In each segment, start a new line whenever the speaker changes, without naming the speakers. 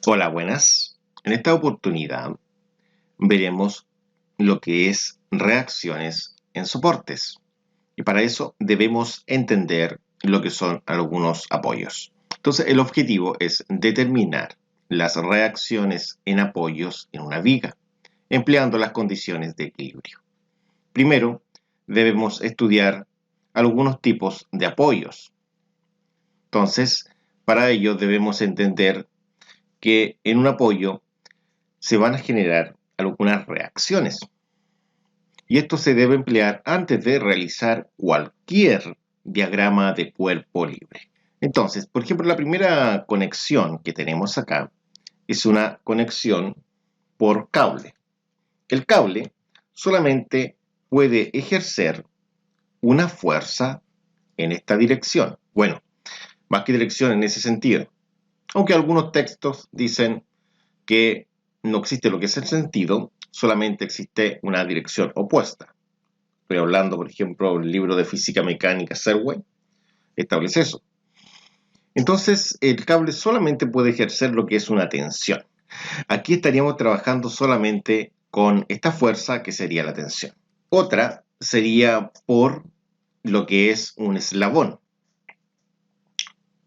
Hola, buenas. En esta oportunidad veremos lo que es reacciones en soportes. Y para eso debemos entender lo que son algunos apoyos. Entonces, el objetivo es determinar las reacciones en apoyos en una viga, empleando las condiciones de equilibrio. Primero, debemos estudiar algunos tipos de apoyos. Entonces, para ello debemos entender que en un apoyo se van a generar algunas reacciones. Y esto se debe emplear antes de realizar cualquier diagrama de cuerpo libre. Entonces, por ejemplo, la primera conexión que tenemos acá es una conexión por cable. El cable solamente puede ejercer una fuerza en esta dirección. Bueno, más que dirección en ese sentido. Aunque algunos textos dicen que no existe lo que es el sentido, solamente existe una dirección opuesta. Estoy hablando, por ejemplo, el libro de física mecánica Serway establece eso. Entonces, el cable solamente puede ejercer lo que es una tensión. Aquí estaríamos trabajando solamente con esta fuerza que sería la tensión. Otra sería por lo que es un eslabón.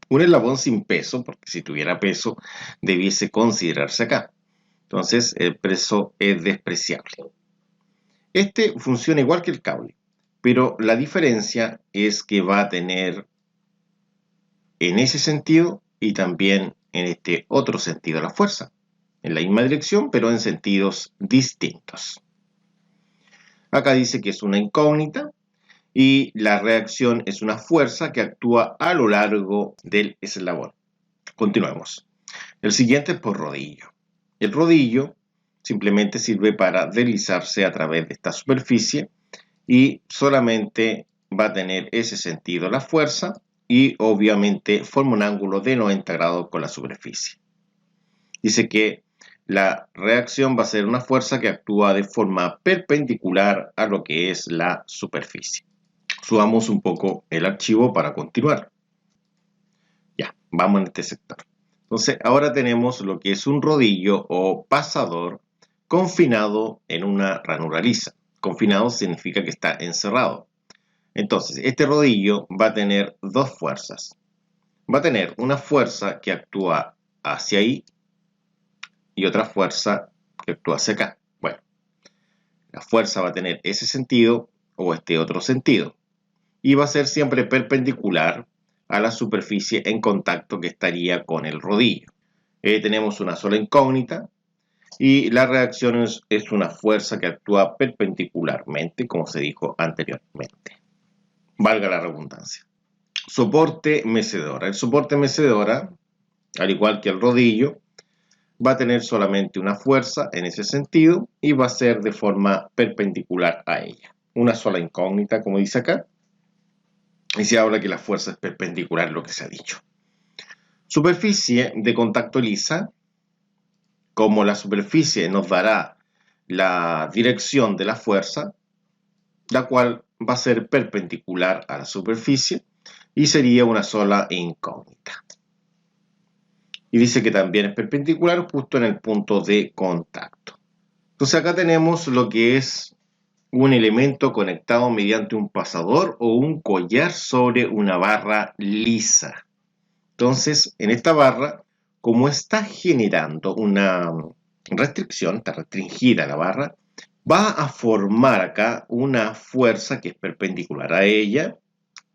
Un eslabón sin peso, porque si tuviera peso debiese considerarse acá. Entonces, el peso es despreciable. Este funciona igual que el cable, pero la diferencia es que va a tener en ese sentido y también en este otro sentido la fuerza. En la misma dirección, pero en sentidos distintos. Acá dice que es una incógnita y la reacción es una fuerza que actúa a lo largo del eslabón. Continuemos. El siguiente es por rodillo. El rodillo simplemente sirve para deslizarse a través de esta superficie y solamente va a tener ese sentido la fuerza y obviamente forma un ángulo de 90 grados con la superficie. Dice que la reacción va a ser una fuerza que actúa de forma perpendicular a lo que es la superficie. Subamos un poco el archivo para continuar. Ya, vamos en este sector. Entonces, ahora tenemos lo que es un rodillo o pasador confinado en una ranura lisa. Confinado significa que está encerrado. Entonces, este rodillo va a tener dos fuerzas. Va a tener una fuerza que actúa hacia ahí y otra fuerza que actúa hacia acá. Bueno, la fuerza va a tener ese sentido o este otro sentido. Y va a ser siempre perpendicular a la superficie en contacto que estaría con el rodillo. Tenemos una sola incógnita y la reacción es una fuerza que actúa perpendicularmente, como se dijo anteriormente. Valga la redundancia. Soporte mecedora. El soporte mecedora, al igual que el rodillo, va a tener solamente una fuerza en ese sentido y va a ser de forma perpendicular a ella. Una sola incógnita, como dice acá, y se habla que la fuerza es perpendicular, lo que se ha dicho. Superficie de contacto lisa, como la superficie nos dará la dirección de la fuerza, la cual va a ser perpendicular a la superficie y sería una sola incógnita. Y dice que también es perpendicular justo en el punto de contacto. Entonces acá tenemos lo que es un elemento conectado mediante un pasador o un collar sobre una barra lisa. Entonces, en esta barra, como está generando una restricción, está restringida la barra, va a formar acá una fuerza que es perpendicular a ella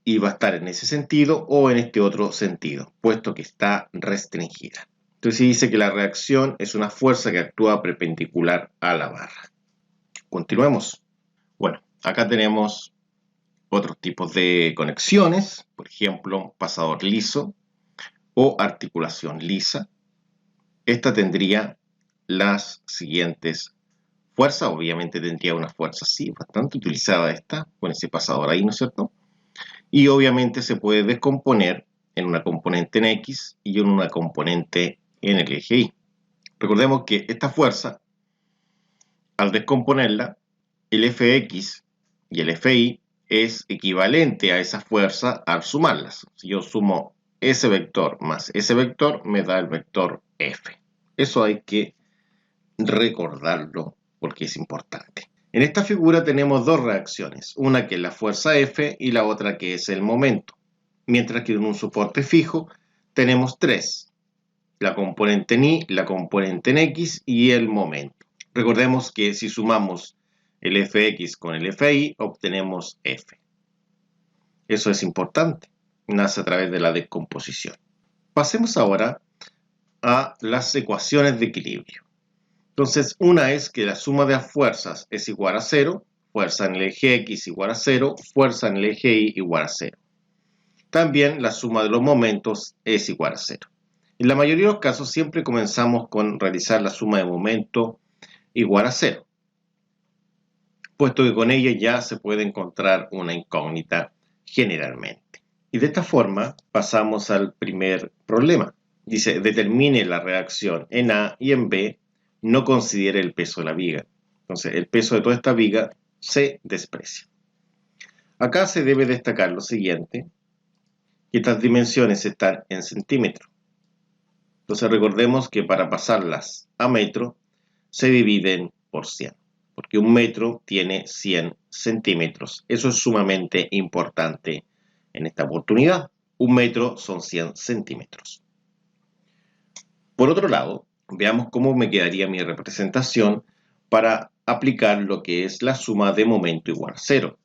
y va a estar en ese sentido o en este otro sentido, puesto que está restringida. Entonces dice que la reacción es una fuerza que actúa perpendicular a la barra. Continuemos. Bueno, acá tenemos otros tipos de conexiones, por ejemplo, pasador liso o articulación lisa. Esta tendría las siguientes fuerzas, obviamente tendría una fuerza así, bastante utilizada esta, con ese pasador ahí, ¿no es cierto? Y obviamente se puede descomponer en una componente en X y en una componente en el eje Y. Recordemos que esta fuerza, al descomponerla, el Fx y el Fi es equivalente a esa fuerza al sumarlas. Si yo sumo ese vector más ese vector, me da el vector F. Eso hay que recordarlo porque es importante. En esta figura tenemos dos reacciones, una que es la fuerza F y la otra que es el momento, mientras que en un soporte fijo tenemos tres, la componente en Y, la componente en X y el momento. Recordemos que si sumamos el Fx con el Fi, obtenemos F. Eso es importante, nace a través de la descomposición. Pasemos ahora a las ecuaciones de equilibrio. Entonces, una es que la suma de las fuerzas es igual a 0, fuerza en el eje X igual a 0, fuerza en el eje Y igual a 0. También la suma de los momentos es igual a 0. En la mayoría de los casos siempre comenzamos con realizar la suma de momento igual a 0, puesto que con ella ya se puede encontrar una incógnita generalmente. Y de esta forma pasamos al primer problema. Dice, determine la reacción en A y en B, no considere el peso de la viga. Entonces, el peso de toda esta viga se desprecia. Acá se debe destacar lo siguiente, que estas dimensiones están en centímetros. Entonces, recordemos que para pasarlas a metro, se dividen por 100, porque un metro tiene 100 centímetros. Eso es sumamente importante en esta oportunidad. Un metro son 100 centímetros. Por otro lado, veamos cómo me quedaría mi representación para aplicar lo que es la suma de momento igual a 0.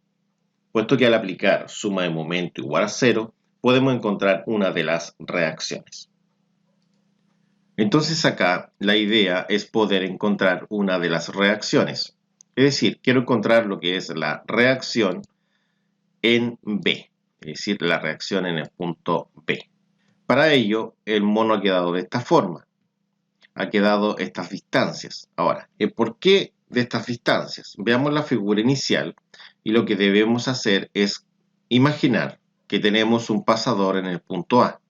Puesto que al aplicar suma de momento igual a 0, podemos encontrar una de las reacciones. Entonces acá la idea es poder encontrar una de las reacciones. Es decir, quiero encontrar lo que es la reacción en B, es decir, la reacción en el punto B. Para ello, el mono ha quedado de esta forma. Ha quedado estas distancias. Ahora, ¿por qué de estas distancias? Veamos la figura inicial y lo que debemos hacer es imaginar que tenemos un pasador en el punto A.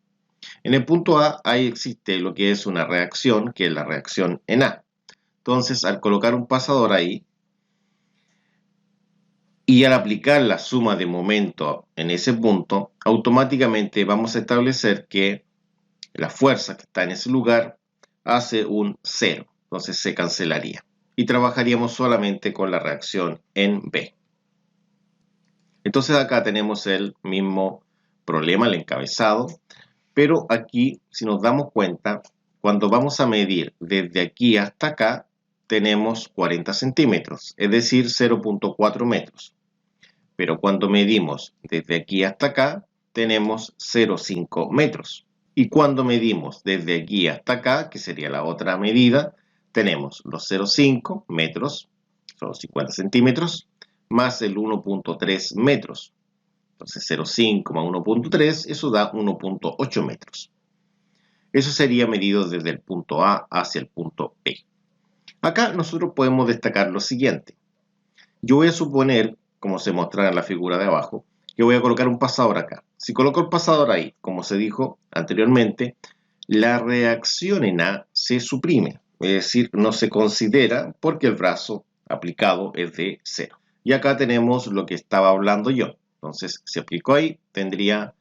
En el punto A, ahí existe lo que es una reacción, que es la reacción en A. Entonces, al colocar un pasador ahí y al aplicar la suma de momento en ese punto, automáticamente vamos a establecer que la fuerza que está en ese lugar hace un 0, entonces se cancelaría. Y trabajaríamos solamente con la reacción en B. Entonces acá tenemos el mismo problema, el encabezado, pero aquí, si nos damos cuenta, cuando vamos a medir desde aquí hasta acá, tenemos 40 centímetros, es decir, 0.4 metros. Pero cuando medimos desde aquí hasta acá, tenemos 0.5 metros. Y cuando medimos desde aquí hasta acá, que sería la otra medida, tenemos los 0.5 metros, son 50 centímetros, más el 1.3 metros. Entonces 0.5 más 1.3, eso da 1.8 metros. Eso sería medido desde el punto A hacia el punto B. Acá nosotros podemos destacar lo siguiente. Yo voy a suponer, como se mostrará en la figura de abajo, que voy a colocar un pasador acá. Si coloco el pasador ahí, como se dijo anteriormente, la reacción en A se suprime, es decir, no se considera porque el brazo aplicado es de 0. Y acá tenemos lo que estaba hablando yo. Entonces, si aplico ahí, tendría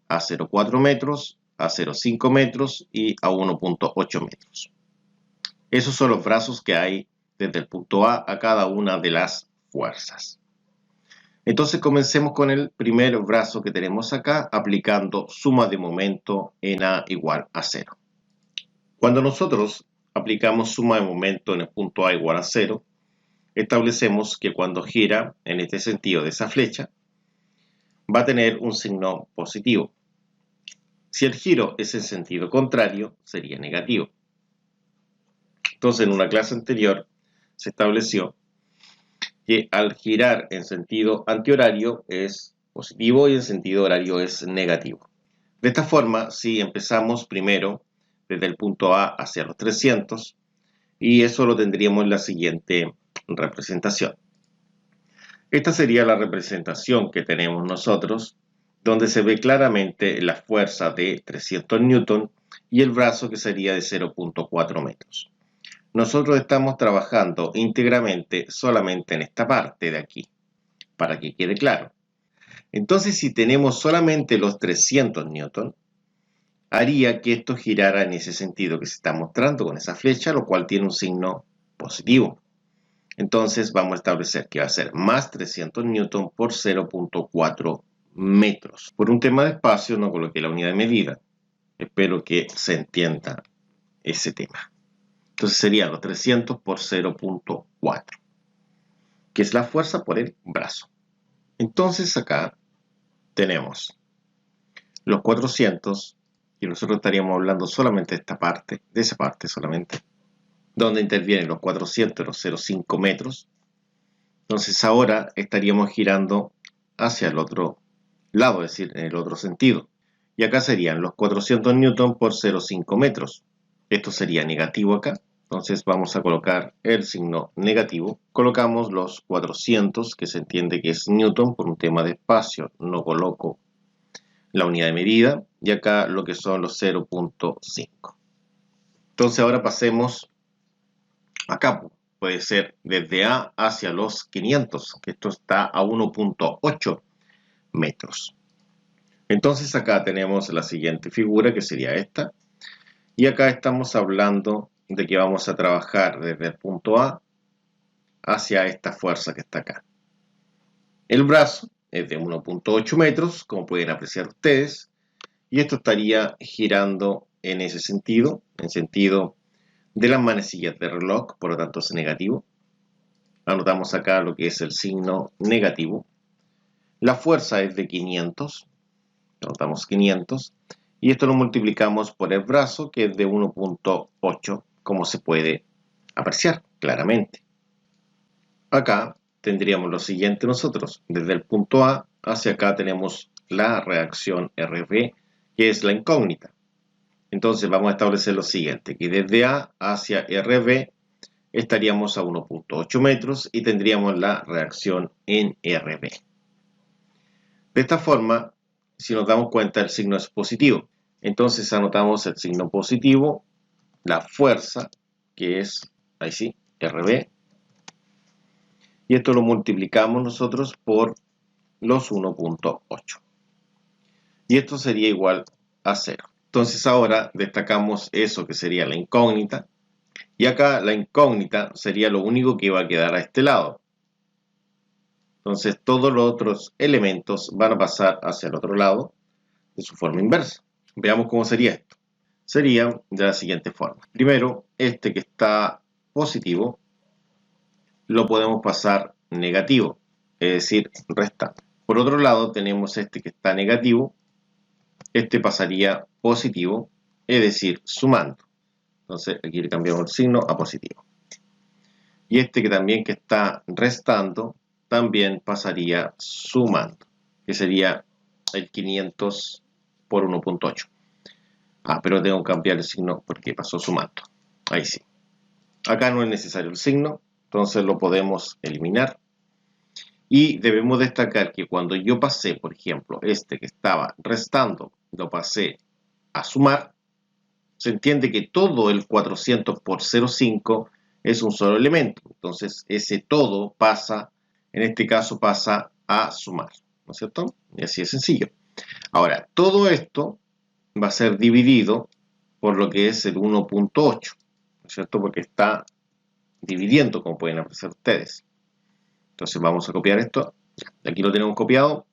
a 0.4 metros, a 0.5 metros y a 1.8 metros. Esos son los brazos que hay desde el punto A cada una de las fuerzas. Entonces comencemos con el primer brazo que tenemos acá, aplicando suma de momento en A igual a 0. Cuando nosotros aplicamos suma de momento en el punto A igual a 0, establecemos que cuando gira en este sentido de esa flecha, va a tener un signo positivo. Si el giro es en sentido contrario, sería negativo. Entonces, en una clase anterior se estableció que al girar en sentido antihorario es positivo y en sentido horario es negativo. De esta forma, si empezamos primero desde el punto A hacia los 300, y eso lo tendríamos en la siguiente representación. Esta sería la representación que tenemos nosotros, donde se ve claramente la fuerza de 300 newton y el brazo que sería de 0.4 metros. Nosotros estamos trabajando íntegramente solamente en esta parte de aquí, para que quede claro. Entonces, si tenemos solamente los 300 newton, haría que esto girara en ese sentido que se está mostrando con esa flecha, lo cual tiene un signo positivo. Entonces vamos a establecer que va a ser más 300 newton por 0.4 metros. Por un tema de espacio no coloqué la unidad de medida. Espero que se entienda ese tema. Entonces sería los 300 por 0.4, que es la fuerza por el brazo. Entonces acá tenemos los 400, y nosotros estaríamos hablando solamente de esta parte, de esa parte solamente, donde intervienen los 400 y los 0,5 metros. Entonces ahora estaríamos girando hacia el otro lado, es decir, en el otro sentido. Y acá serían los 400 newton por 0,5 metros. Esto sería negativo acá. Entonces vamos a colocar el signo negativo. Colocamos los 400, que se entiende que es newton por un tema de espacio. No coloco la unidad de medida. Y acá lo que son los 0.5. Entonces ahora pasemos acá. Puede ser desde A hacia los 500, que esto está a 1.8 metros. Entonces acá tenemos la siguiente figura, que sería esta. Y acá estamos hablando de que vamos a trabajar desde el punto A hacia esta fuerza que está acá. El brazo es de 1.8 metros, como pueden apreciar ustedes. Y esto estaría girando en ese sentido, en sentido de las manecillas de reloj, por lo tanto es negativo. Anotamos acá lo que es el signo negativo. La fuerza es de 500, anotamos 500, y esto lo multiplicamos por el brazo, que es de 1.8, como se puede apreciar claramente. Acá tendríamos lo siguiente nosotros, desde el punto A hacia acá tenemos la reacción RB, que es la incógnita. Entonces vamos a establecer lo siguiente, que desde A hacia RB estaríamos a 1.8 metros y tendríamos la reacción en RB. De esta forma, si nos damos cuenta, el signo es positivo. Entonces anotamos el signo positivo, la fuerza, que es, ahí sí, RB. Y esto lo multiplicamos nosotros por los 1.8. Y esto sería igual a 0. Entonces ahora destacamos eso que sería la incógnita. Y acá la incógnita sería lo único que va a quedar a este lado. Entonces todos los otros elementos van a pasar hacia el otro lado de su forma inversa. Veamos cómo sería esto. Sería de la siguiente forma. Primero, este que está positivo lo podemos pasar negativo, es decir, restando. Por otro lado, tenemos este que está negativo. Este pasaría positivo, es decir, sumando. Entonces aquí le cambiamos el signo a positivo. Y este que también que está restando, también pasaría sumando, que sería el 500 por 1.8. Pero tengo que cambiar el signo porque pasó sumando. Ahí sí. Acá no es necesario el signo, entonces lo podemos eliminar. Y debemos destacar que cuando yo pasé, por ejemplo, este que estaba restando, lo pasé a sumar, se entiende que todo el 400 por 0,5 es un solo elemento. Entonces ese todo pasa, en este caso pasa a sumar, ¿no es cierto? Y así es sencillo. Ahora, todo esto va a ser dividido por lo que es el 1.8, ¿no es cierto? Porque está dividiendo, como pueden apreciar ustedes. Entonces vamos a copiar esto. Aquí lo tenemos copiado.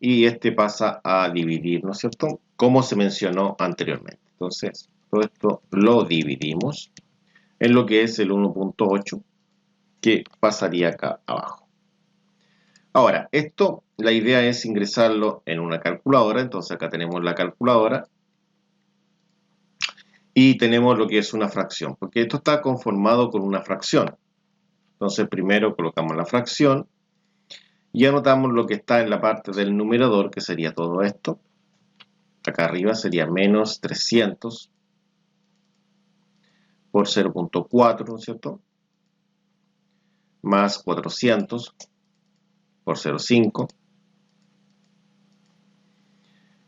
Y este pasa a dividir, ¿no es cierto? Como se mencionó anteriormente. Entonces, todo esto lo dividimos en lo que es el 1.8, que pasaría acá abajo. Ahora, esto, la idea es ingresarlo en una calculadora. Entonces acá tenemos la calculadora. Y tenemos lo que es una fracción, porque esto está conformado con una fracción. Entonces primero colocamos la fracción y anotamos lo que está en la parte del numerador, que sería todo esto. Acá arriba sería menos 300 por 0.4, ¿no es cierto? Más 400 por 0.5,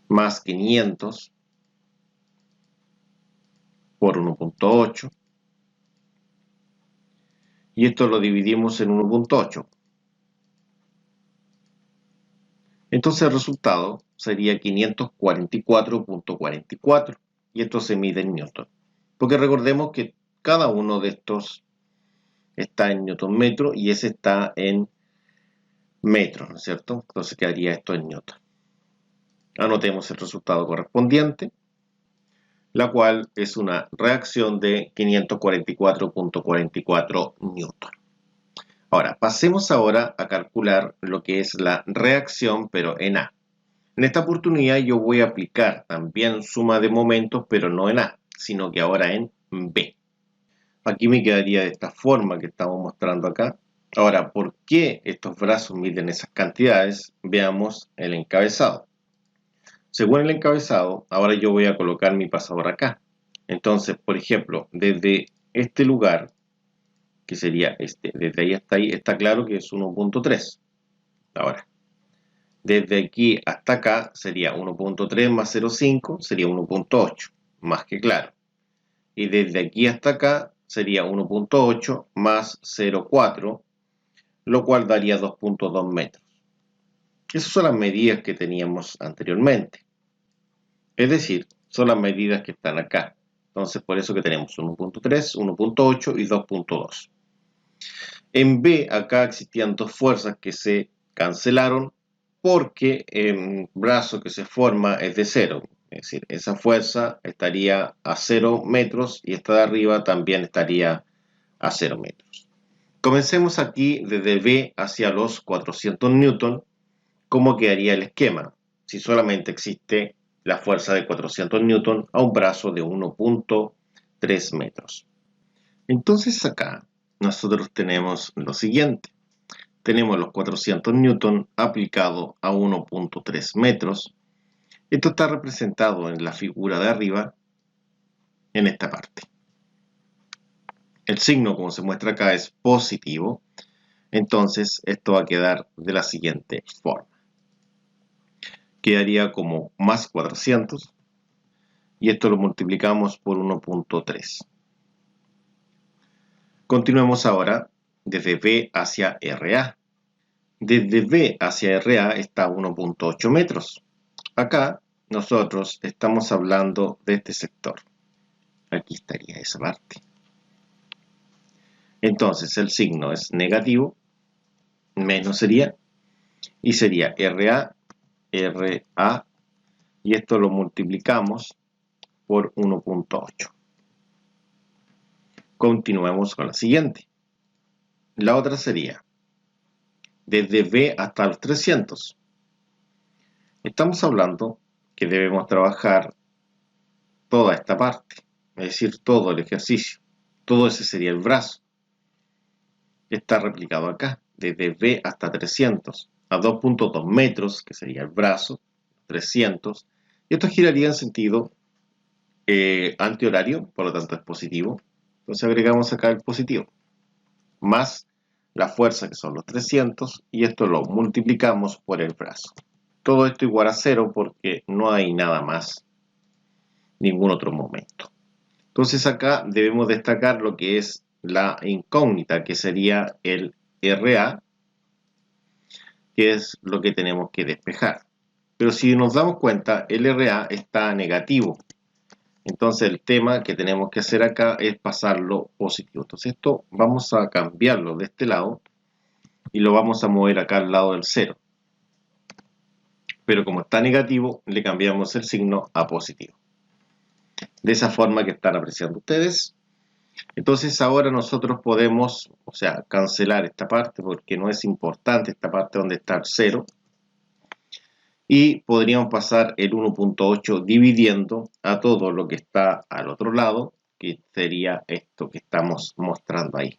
más 500 por 1.8. Y esto lo dividimos en 1.8. Entonces el resultado sería 544.44. y esto se mide en newton. Porque recordemos que cada uno de estos está en newton metro y ese está en metros, ¿no es cierto? Entonces quedaría esto en newton. Anotemos el resultado correspondiente, la cual es una reacción de 544.44 newton. Ahora, pasemos ahora a calcular lo que es la reacción, pero en A. En esta oportunidad yo voy a aplicar también suma de momentos, pero no en A, sino que ahora en B. Aquí me quedaría de esta forma que estamos mostrando acá. Ahora, ¿por qué estos brazos miden esas cantidades? Veamos el encabezado. Según el encabezado, ahora yo voy a colocar mi pasador acá. Entonces, por ejemplo, desde este lugar, que sería este, desde ahí hasta ahí, está claro que es 1.3. Ahora, desde aquí hasta acá sería 1.3 más 0.5, sería 1.8, más que claro. Y desde aquí hasta acá sería 1.8 más 0.4, lo cual daría 2.2 metros. Esas son las medidas que teníamos anteriormente. Es decir, son las medidas que están acá. Entonces, por eso que tenemos 1.3, 1.8 y 2.2. En B, acá existían dos fuerzas que se cancelaron porque el brazo que se forma es de 0. Es decir, esa fuerza estaría a 0 metros y esta de arriba también estaría a 0 metros. Comencemos aquí desde B hacia los 400 newton. ¿Cómo quedaría el esquema? Si solamente existe la fuerza de 400 newton a un brazo de 1.3 metros. Entonces acá nosotros tenemos lo siguiente. Tenemos los 400 newton aplicado a 1.3 metros. Esto está representado en la figura de arriba, en esta parte. El signo, como se muestra acá, es positivo. Entonces esto va a quedar de la siguiente forma. Quedaría como más 400 y esto lo multiplicamos por 1.3. Continuemos ahora desde B hacia RA. Desde B hacia RA está 1.8 metros. Acá nosotros estamos hablando de este sector. Aquí estaría esa parte. Entonces el signo es negativo, menos sería, y sería RA, RA, y esto lo multiplicamos por 1.8. Continuemos con la siguiente. La otra sería desde B hasta los 300. Estamos hablando que debemos trabajar toda esta parte, es decir, todo el ejercicio. Todo ese sería el brazo. Está replicado acá, desde B hasta 300, a 2.2 metros, que sería el brazo, 300, y esto giraría en sentido antihorario, por lo tanto es positivo. Entonces agregamos acá el positivo, más la fuerza que son los 300, y esto lo multiplicamos por el brazo. Todo esto igual a 0 porque no hay nada más, ningún otro momento. Entonces acá debemos destacar lo que es la incógnita, que sería el RA, que es lo que tenemos que despejar. Pero si nos damos cuenta, el RA está negativo. Entonces el tema que tenemos que hacer acá es pasarlo positivo. Entonces esto vamos a cambiarlo de este lado y lo vamos a mover acá al lado del 0. Pero como está negativo, le cambiamos el signo a positivo. De esa forma que están apreciando ustedes. Entonces ahora nosotros podemos, cancelar esta parte porque no es importante esta parte donde está el 0. Y podríamos pasar el 1.8 dividiendo a todo lo que está al otro lado, que sería esto que estamos mostrando ahí.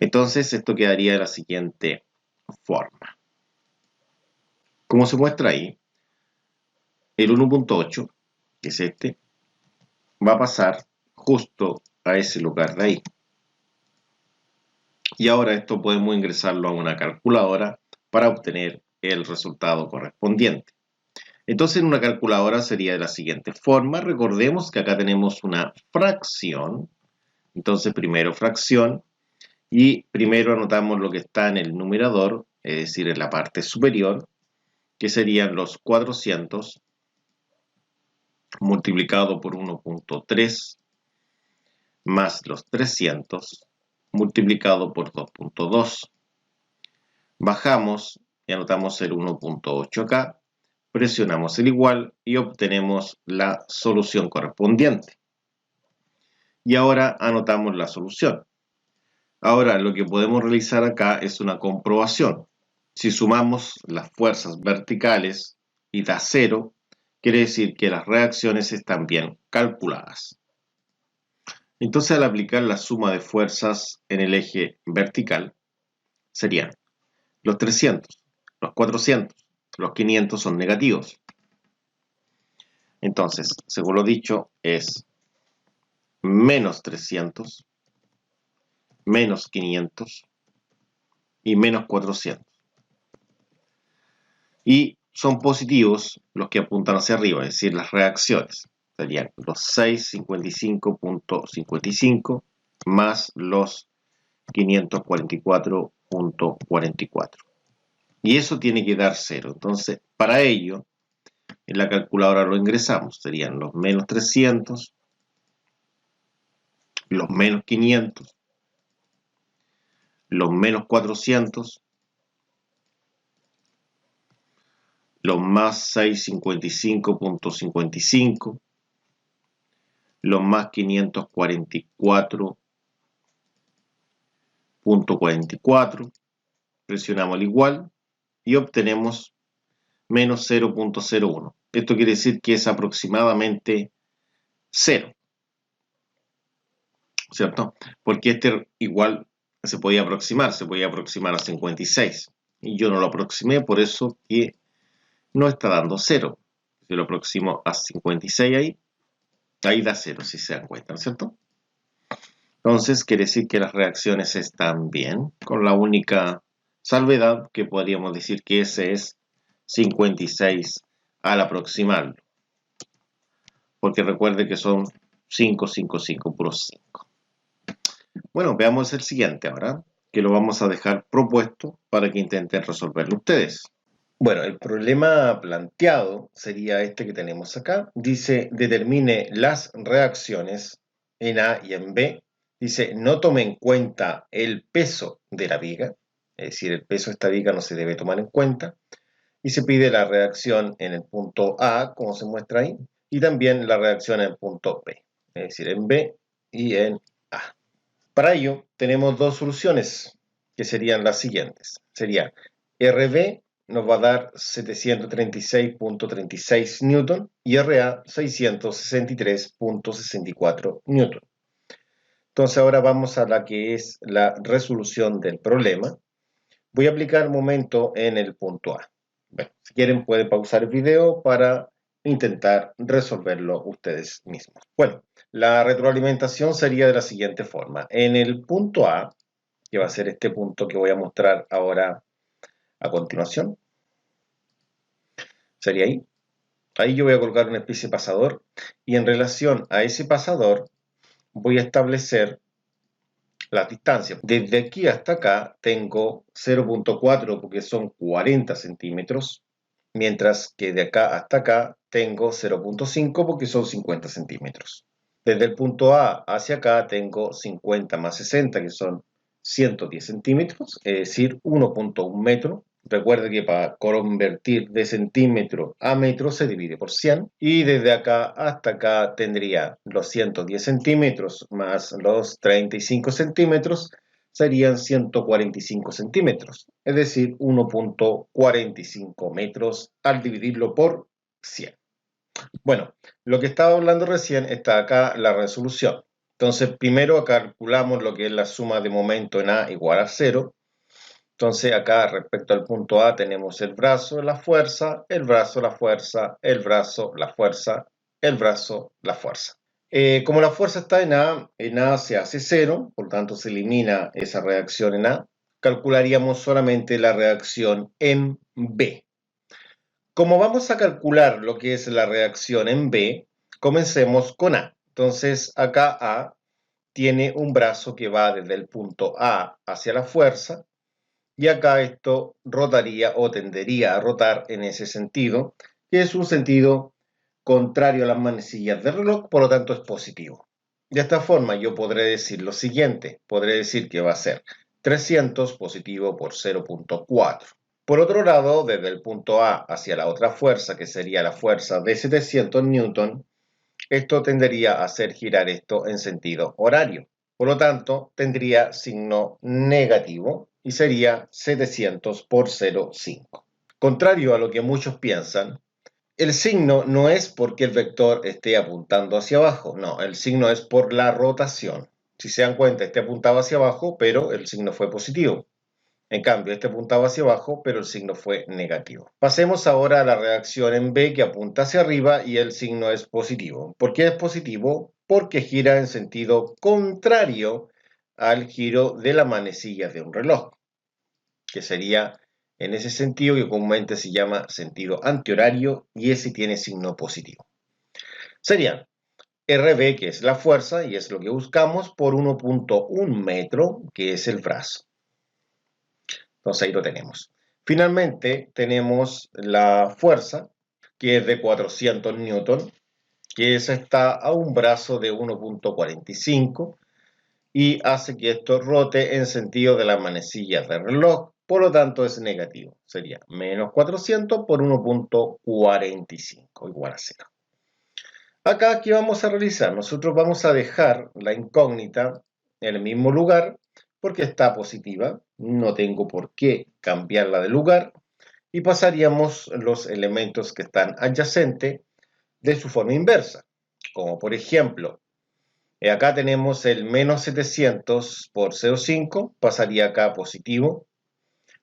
Entonces esto quedaría de la siguiente forma. Como se muestra ahí, el 1.8, que es este, va a pasar justo a ese lugar de ahí. Y ahora esto podemos ingresarlo a una calculadora para obtener el resultado correspondiente. Entonces en una calculadora sería de la siguiente forma. Recordemos que acá tenemos una fracción. Entonces primero fracción y primero anotamos lo que está en el numerador, es decir, en la parte superior, que serían los 400 multiplicado por 1.3 más los 300 multiplicado por 2.2. Bajamos y anotamos el 1.8 acá, presionamos el igual y obtenemos la solución correspondiente. Y ahora anotamos la solución. Ahora lo que podemos realizar acá es una comprobación. Si sumamos las fuerzas verticales y da 0, quiere decir que las reacciones están bien calculadas. Entonces, al aplicar la suma de fuerzas en el eje vertical, serían los 300, los 400, los 500 son negativos. Entonces, según lo dicho, es menos 300, menos 500 y menos 400. Y son positivos los que apuntan hacia arriba, es decir, las reacciones. Serían los 655.55 más los 544.44. Y eso tiene que dar 0. Entonces, para ello, en la calculadora lo ingresamos. Serían los menos 300, los menos 500, los menos 400, los más 655.55, los más 544.44, presionamos el igual y obtenemos menos 0.01. Esto quiere decir que es aproximadamente 0, ¿cierto? Porque este igual se podía aproximar a 56. Y yo no lo aproximé, por eso que no está dando 0. Si lo aproximo a 56 ahí da 0, si se dan cuenta, ¿no es cierto? Entonces quiere decir que las reacciones están bien, con la única salvedad que podríamos decir que ese es 56 al aproximarlo. Porque recuerde que son 5, 5, 5, puros 5. Bueno, veamos el siguiente ahora, que lo vamos a dejar propuesto para que intenten resolverlo ustedes. Bueno, el problema planteado sería este que tenemos acá. Dice, determine las reacciones en A y en B. Dice, no tome en cuenta el peso de la viga, es decir, el peso de esta viga no se debe tomar en cuenta. Y se pide la reacción en el punto A, como se muestra ahí, y también la reacción en el punto B, es decir, en B y en A. Para ello, tenemos dos soluciones, que serían las siguientes. Sería RB nos va a dar 736.36 newton y RA 663.64 newton. Entonces ahora vamos a la que es la resolución del problema. Voy a aplicar momento en el punto A. Bueno, si quieren pueden pausar el video para intentar resolverlo ustedes mismos. Bueno, la retroalimentación sería de la siguiente forma. En el punto A, que va a ser este punto que voy a mostrar ahora a continuación, sería ahí. Ahí yo voy a colocar una especie de pasador y en relación a ese pasador voy a establecer las distancias. Desde aquí hasta acá tengo 0.4 porque son 40 centímetros, mientras que de acá hasta acá tengo 0.5 porque son 50 centímetros. Desde el punto A hacia acá tengo 50 más 60 que son 110 centímetros, es decir, 1.1 metro. Recuerde que para convertir de centímetro a metro se divide por 100. Y desde acá hasta acá tendría los 110 centímetros más los 35 centímetros, serían 145 centímetros. Es decir, 1.45 metros al dividirlo por 100. Bueno, lo que estaba hablando recién está acá la resolución. Entonces, primero calculamos lo que es la suma de momento en A igual a 0. Entonces acá respecto al punto A tenemos el brazo, la fuerza, el brazo, la fuerza, el brazo, la fuerza, el brazo, la fuerza. Como la fuerza está en A se hace 0, por lo tanto se elimina esa reacción en A. Calcularíamos solamente la reacción en B. Como vamos a calcular lo que es la reacción en B, comencemos con A. Entonces acá A tiene un brazo que va desde el punto A hacia la fuerza, y acá esto rotaría o tendería a rotar en ese sentido, que es un sentido contrario a las manecillas del reloj, por lo tanto es positivo. De esta forma yo podré decir lo siguiente, podré decir que va a ser 300 positivo por 0.4. Por otro lado, desde el punto A hacia la otra fuerza, que sería la fuerza de 700 newton, esto tendería a hacer girar esto en sentido horario. Por lo tanto, tendría signo negativo y sería 700 por 0,5. Contrario a lo que muchos piensan, el signo no es porque el vector esté apuntando hacia abajo, no, el signo es por la rotación. Si se dan cuenta, este apuntaba hacia abajo, pero el signo fue positivo. En cambio, este apuntaba hacia abajo, pero el signo fue negativo. Pasemos ahora a la reacción en B, que apunta hacia arriba y el signo es positivo. ¿Por qué es positivo? Porque gira en sentido contrario al giro de la manecilla de un reloj, que sería en ese sentido que comúnmente se llama sentido antihorario, y ese tiene signo positivo. Serían RB, que es la fuerza, y es lo que buscamos, por 1.1 metro, que es el brazo. Entonces ahí lo tenemos. Finalmente tenemos la fuerza, que es de 400 newton, que esa está a un brazo de 1.45 y hace que esto rote en sentido de las manecillas del reloj, por lo tanto es negativo. Sería menos 400 por 1.45 igual a 0. Acá, ¿qué vamos a realizar? Nosotros vamos a dejar la incógnita en el mismo lugar porque está positiva, no tengo por qué cambiarla de lugar, y pasaríamos los elementos que están adyacentes de su forma inversa, como por ejemplo, acá tenemos el menos 700 por 0,5, pasaría acá positivo.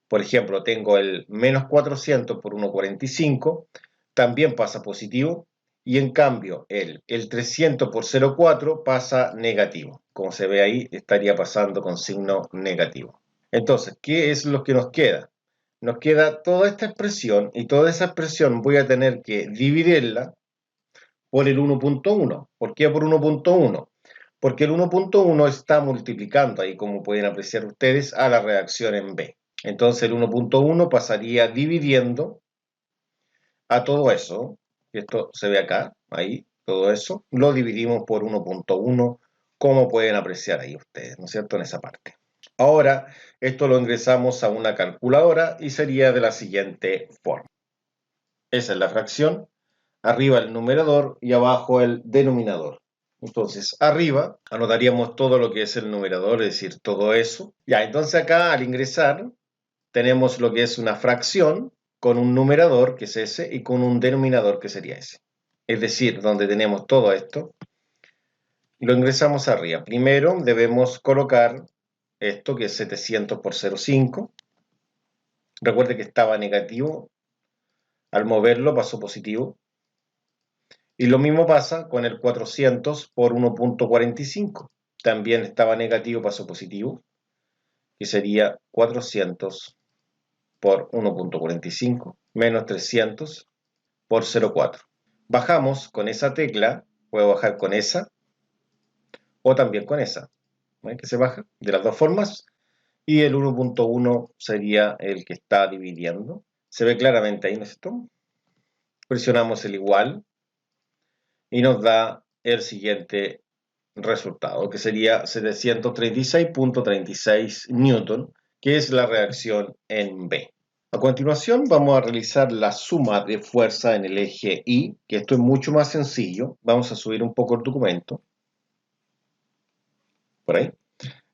Por ejemplo, tengo el menos 400 por 1,45, también pasa positivo. Y en cambio, el 300 por 0,4 pasa negativo. Como se ve ahí, estaría pasando con signo negativo. Entonces, ¿qué es lo que nos queda? Nos queda toda esta expresión, y toda esa expresión voy a tener que dividirla por el 1.1. ¿Por qué por 1.1? Porque el 1.1 está multiplicando ahí, como pueden apreciar ustedes, a la reacción en B. Entonces el 1.1 pasaría dividiendo a todo eso. Esto se ve acá, ahí, todo eso. Lo dividimos por 1.1, como pueden apreciar ahí ustedes, ¿no es cierto?, en esa parte. Ahora, esto lo ingresamos a una calculadora y sería de la siguiente forma. Esa es la fracción, arriba el numerador y abajo el denominador. Entonces, arriba anotaríamos todo lo que es el numerador, es decir, todo eso. Ya, entonces acá al ingresar tenemos lo que es una fracción con un numerador, que es ese, y con un denominador, que sería ese. Es decir, donde tenemos todo esto, lo ingresamos arriba. Primero debemos colocar esto, que es 700 por 0,5. Recuerde que estaba negativo. Al moverlo pasó positivo. Y lo mismo pasa con el 400 por 1.45. También estaba negativo, pasó positivo, que sería 400 por 1.45 menos 300 por 0,4. Bajamos con esa tecla, puedo bajar con esa o también con esa, ¿ven que se baja? De las dos formas. Y el 1.1 sería el que está dividiendo. Se ve claramente ahí, ¿no es cierto? Presionamos el igual y nos da el siguiente resultado, que sería 736.36 newton, que es la reacción en B. A continuación vamos a realizar la suma de fuerza en el eje Y, que esto es mucho más sencillo. Vamos a subir un poco el documento. Por ahí.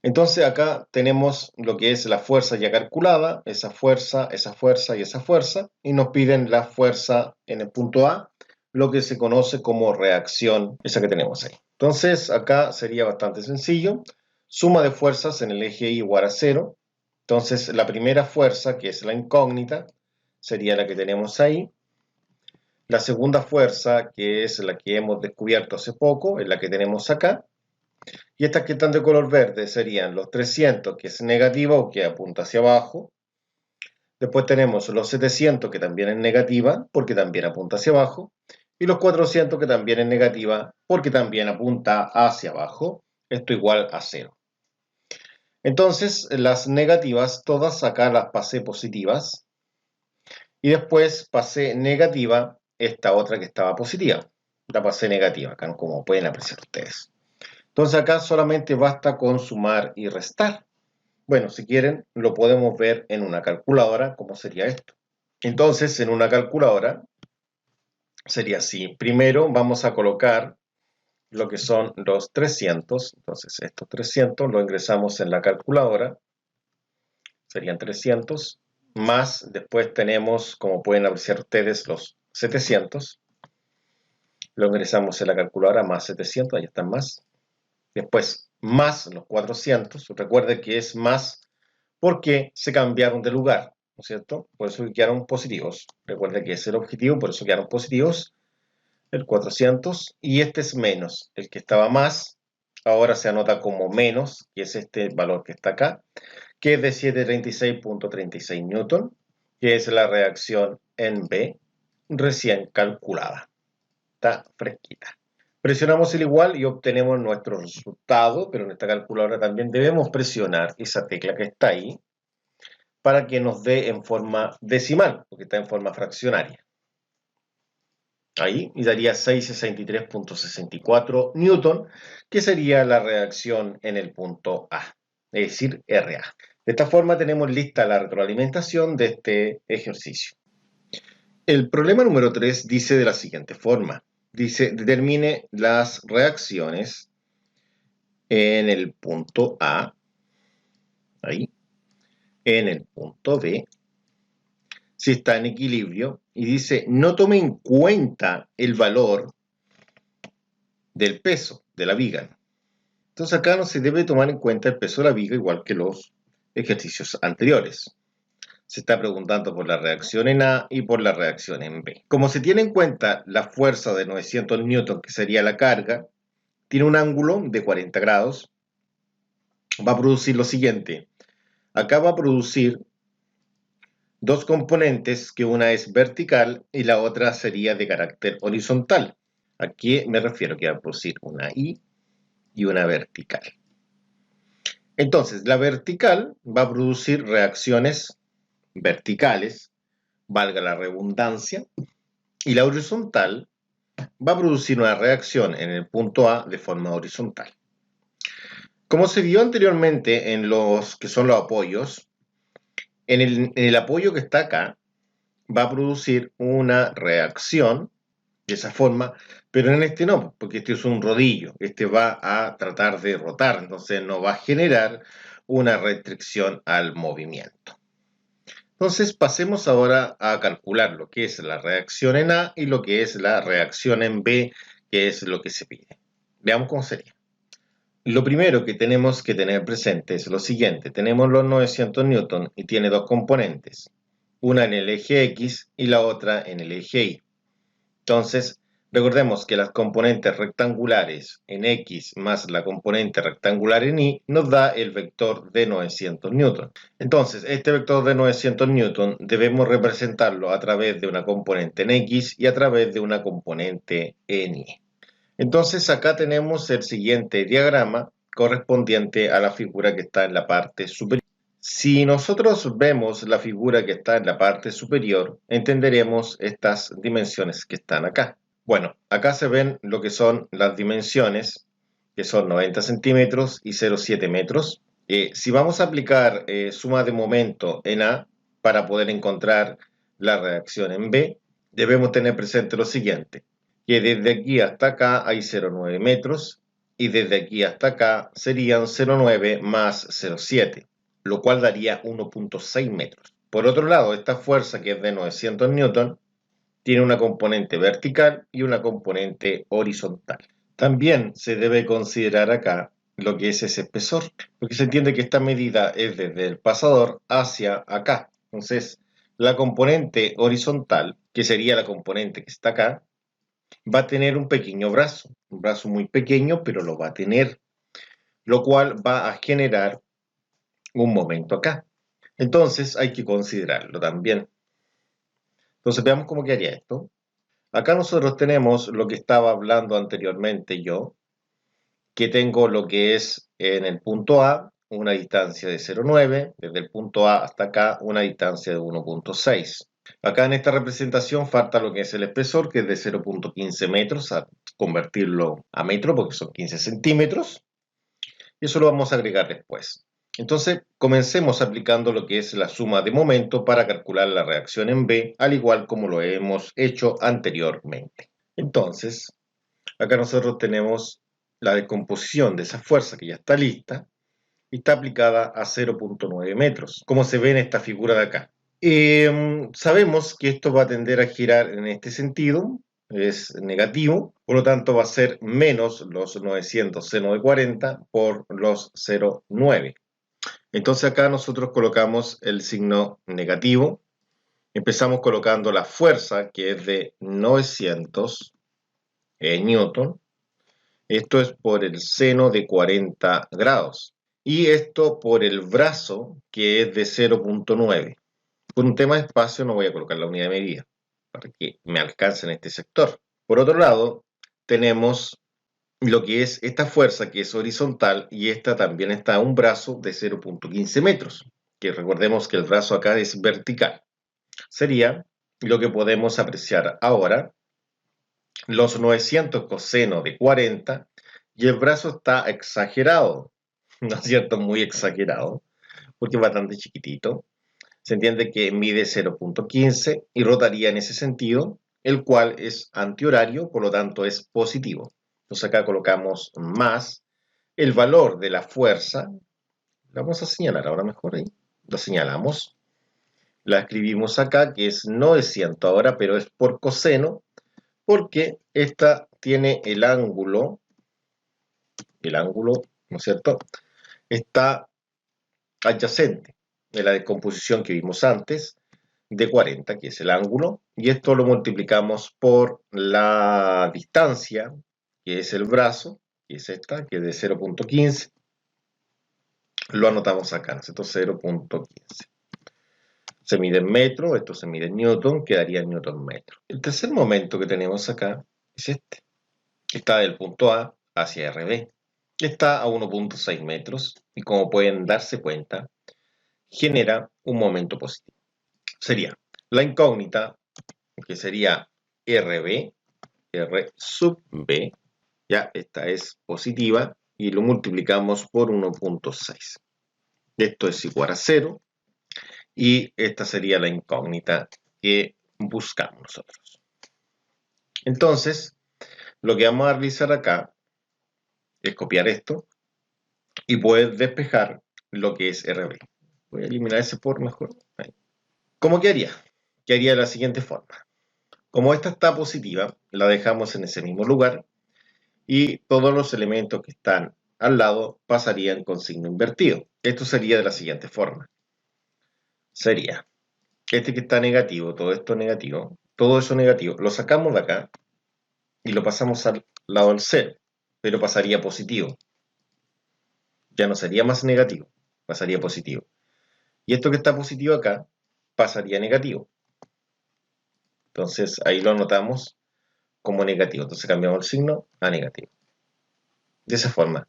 Entonces acá tenemos lo que es la fuerza ya calculada, esa fuerza y esa fuerza, y nos piden la fuerza en el punto A, lo que se conoce como reacción, esa que tenemos ahí. Entonces acá sería bastante sencillo, suma de fuerzas en el eje Y igual a 0, entonces la primera fuerza, que es la incógnita, sería la que tenemos ahí. La segunda fuerza, que es la que hemos descubierto hace poco, es la que tenemos acá. Y estas que están de color verde serían los 300, que es negativa o que apunta hacia abajo. Después tenemos los 700, que también es negativa, porque también apunta hacia abajo. Y los 400, que también es negativa, porque también apunta hacia abajo. Esto igual a 0. Entonces, las negativas, todas acá las pasé positivas. Y después pasé negativa esta otra que estaba positiva. la pasé negativa, acá como pueden apreciar ustedes. Entonces acá solamente basta con sumar y restar. Bueno, si quieren, lo podemos ver en una calculadora, ¿cómo sería esto? Entonces, en una calculadora sería así. Primero vamos a colocar lo que son los 300. Entonces, estos 300 lo ingresamos en la calculadora. Serían 300. Más, después tenemos, como pueden apreciar ustedes, los 700. Lo ingresamos en la calculadora, más 700, ahí están más. Después, más los 400. Recuerde que es más porque se cambiaron de lugar, ¿no es cierto? Por eso quedaron positivos. Recuerde que es el objetivo, por eso quedaron positivos. El 400. Y este es menos. El que estaba más, ahora se anota como menos, que es este valor que está acá, que es de 736.36 newton, que es la reacción en B recién calculada. Está fresquita. Presionamos el igual y obtenemos nuestro resultado, pero en esta calculadora también debemos presionar esa tecla que está ahí para que nos dé en forma decimal, porque está en forma fraccionaria. Ahí, y daría 663.64 newton, que sería la reacción en el punto A, es decir, RA. De esta forma tenemos lista la retroalimentación de este ejercicio. El problema número 3 dice de la siguiente forma. Dice, determine las reacciones en el punto A, ahí, en el punto B, si está en equilibrio, y dice, no tome en cuenta el valor del peso de la viga. Entonces acá no se debe tomar en cuenta el peso de la viga igual que los ejercicios anteriores. Se está preguntando por la reacción en A y por la reacción en B. Como se tiene en cuenta la fuerza de 900 newton, que sería la carga, tiene un ángulo de 40 grados, va a producir lo siguiente. Acá va a producir dos componentes, que una es vertical y la otra sería de carácter horizontal. Aquí me refiero que va a producir una I y una vertical. Entonces, la vertical va a producir reacciones verticales, valga la redundancia, y la horizontal va a producir una reacción en el punto A de forma horizontal. Como se vio anteriormente en los que son los apoyos, en el apoyo que está acá va a producir una reacción de esa forma, pero en este no, porque este es un rodillo, este va a tratar de rotar, entonces no va a generar una restricción al movimiento. Entonces pasemos ahora a calcular lo que es la reacción en A y lo que es la reacción en B, que es lo que se pide. Veamos cómo sería. Lo primero que tenemos que tener presente es lo siguiente. Tenemos los 900 newton y tiene dos componentes, una en el eje X y la otra en el eje Y. Entonces, recordemos que las componentes rectangulares en X más la componente rectangular en Y nos da el vector de 900 newton. Entonces, este vector de 900 newton debemos representarlo a través de una componente en X y a través de una componente en Y. Entonces, acá tenemos el siguiente diagrama correspondiente a la figura que está en la parte superior. Si nosotros vemos la figura que está en la parte superior, entenderemos estas dimensiones que están acá. Bueno, acá se ven lo que son las dimensiones, que son 90 centímetros y 0,7 metros. Si vamos a aplicar suma de momento en A para poder encontrar la reacción en B, debemos tener presente lo siguiente, que desde aquí hasta acá hay 0,9 metros y desde aquí hasta acá serían 0,9 más 0,7. Lo cual daría 1,6 metros. Por otro lado, esta fuerza, que es de 900 newton, tiene una componente vertical y una componente horizontal. También se debe considerar acá lo que es ese espesor, porque se entiende que esta medida es desde el pasador hacia acá. Entonces, la componente horizontal, que sería la componente que está acá, va a tener un brazo muy pequeño, pero lo va a tener, lo cual va a generar un momento acá. Entonces hay que considerarlo también. Entonces veamos cómo quedaría esto. Acá nosotros tenemos lo que estaba hablando anteriormente yo, que tengo lo que es en el punto A una distancia de 0,9, desde el punto A hasta acá una distancia de 1,6. Acá en esta representación falta lo que es el espesor, que es de 0.15 metros, a convertirlo a metro porque son 15 centímetros. Y eso lo vamos a agregar después. Entonces, comencemos aplicando lo que es la suma de momento para calcular la reacción en B, al igual como lo hemos hecho anteriormente. Entonces, acá nosotros tenemos la descomposición de esa fuerza que ya está lista y está aplicada a 0.9 metros, como se ve en esta figura de acá. Sabemos que esto va a tender a girar en este sentido, es negativo, por lo tanto va a ser menos los 900 seno de 40 por los 0,9. Entonces acá nosotros colocamos el signo negativo, empezamos colocando la fuerza que es de 900 newton, esto es por el seno de 40 grados, y esto por el brazo que es de 0.9. Por un tema de espacio no voy a colocar la unidad de medida para que me alcance en este sector. Por otro lado, tenemos lo que es esta fuerza que es horizontal y esta también está a un brazo de 0.15 metros, que recordemos que el brazo acá es vertical. Sería lo que podemos apreciar ahora, los 900 coseno de 40 y el brazo está exagerado, ¿no es cierto? Muy exagerado, porque es bastante chiquitito. Se entiende que mide 0.15 y rotaría en ese sentido, el cual es antihorario, por lo tanto es positivo. Entonces acá colocamos más el valor de la fuerza, la vamos a señalar ahora mejor ahí, la señalamos, la escribimos acá que es 900 ahora, pero es por coseno, porque esta tiene el ángulo, ¿no es cierto? Está adyacente de la descomposición que vimos antes, de 40, que es el ángulo, y esto lo multiplicamos por la distancia, que es el brazo, que es esta, que es de 0.15, lo anotamos acá, ¿no? 0.15. Se mide en metro, esto se mide en newton, quedaría en newton metro. El tercer momento que tenemos acá es este. Está del punto A hacia RB. Está a 1.6 metros y como pueden darse cuenta, genera un momento positivo. Sería la incógnita, que sería RB, R sub B, ya esta es positiva, y lo multiplicamos por 1.6. Esto es igual a 0, y esta sería la incógnita que buscamos nosotros. Entonces, lo que vamos a realizar acá es copiar esto y poder despejar lo que es RB. Voy a eliminar ese por mejor. Ahí. ¿Cómo quedaría? Quedaría de la siguiente forma. Como esta está positiva, la dejamos en ese mismo lugar y todos los elementos que están al lado pasarían con signo invertido. Esto sería de la siguiente forma. Sería este que está negativo, todo esto negativo, todo eso negativo, lo sacamos de acá y lo pasamos al lado del cero, pero pasaría positivo. Ya no sería más negativo, pasaría positivo. Y esto que está positivo acá pasaría negativo. Entonces ahí lo anotamos como negativo. Entonces cambiamos el signo a negativo. De esa forma.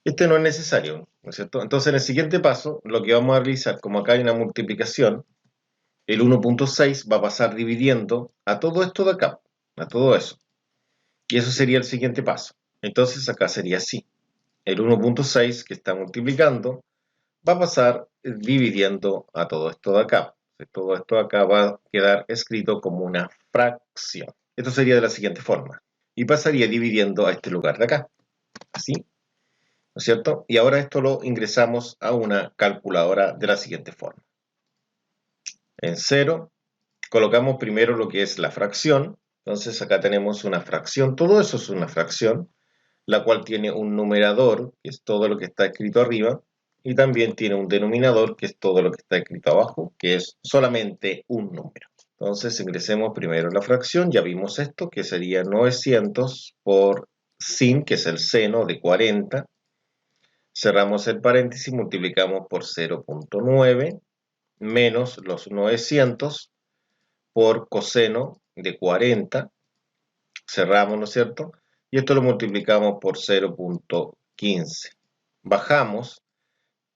Este no es necesario, ¿no es cierto? Entonces en el siguiente paso, lo que vamos a realizar, como acá hay una multiplicación, el 1.6 va a pasar dividiendo a todo esto de acá, a todo eso. Y eso sería el siguiente paso. Entonces acá sería así. El 1.6 que está multiplicando va a pasar dividiendo a todo esto de acá. Todo esto de acá va a quedar escrito como una fracción. Esto sería de la siguiente forma. Y pasaría dividiendo a este lugar de acá. Así. ¿No es cierto? Y ahora esto lo ingresamos a una calculadora de la siguiente forma. En 0 colocamos primero lo que es la fracción. Entonces acá tenemos una fracción. Todo eso es una fracción, la cual tiene un numerador, que es todo lo que está escrito arriba, y también tiene un denominador, que es todo lo que está escrito abajo, que es solamente un número. Entonces ingresemos primero la fracción, ya vimos esto, que sería 900 por sin, que es el seno de 40, cerramos el paréntesis, multiplicamos por 0.9, menos los 900 por coseno de 40, cerramos, ¿no es cierto? Y esto lo multiplicamos por 0.15. Bajamos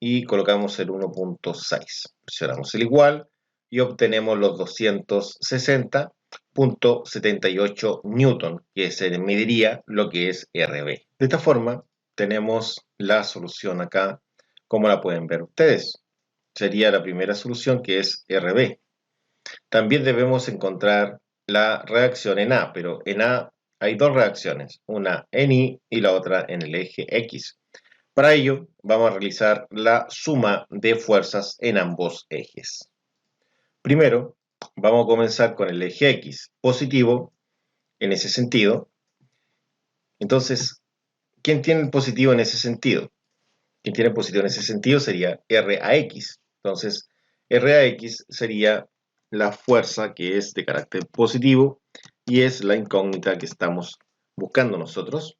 y colocamos el 1.6. Presionamos el igual, y obtenemos los 260.78 newton, que se mediría lo que es RB. De esta forma, tenemos la solución acá, como la pueden ver ustedes. Sería la primera solución, que es RB. También debemos encontrar la reacción en A, pero en A hay dos reacciones, una en Y y la otra en el eje X. Para ello, vamos a realizar la suma de fuerzas en ambos ejes. Primero, vamos a comenzar con el eje X, positivo en ese sentido. Entonces, ¿quién tiene el positivo en ese sentido? Quien tiene positivo en ese sentido sería RAX. Entonces, RAX sería la fuerza que es de carácter positivo y es la incógnita que estamos buscando nosotros,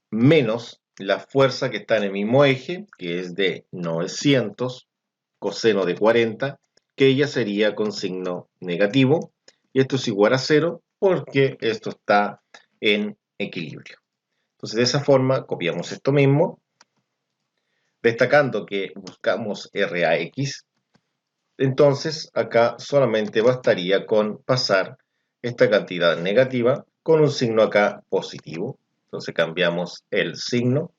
menos la fuerza que está en el mismo eje, que es de 900 coseno de 40, que ella sería con signo negativo, y esto es igual a 0 porque esto está en equilibrio. Entonces, de esa forma, copiamos esto mismo, destacando que buscamos RAX. Entonces, acá solamente bastaría con pasar esta cantidad negativa con un signo acá positivo. Entonces cambiamos el signo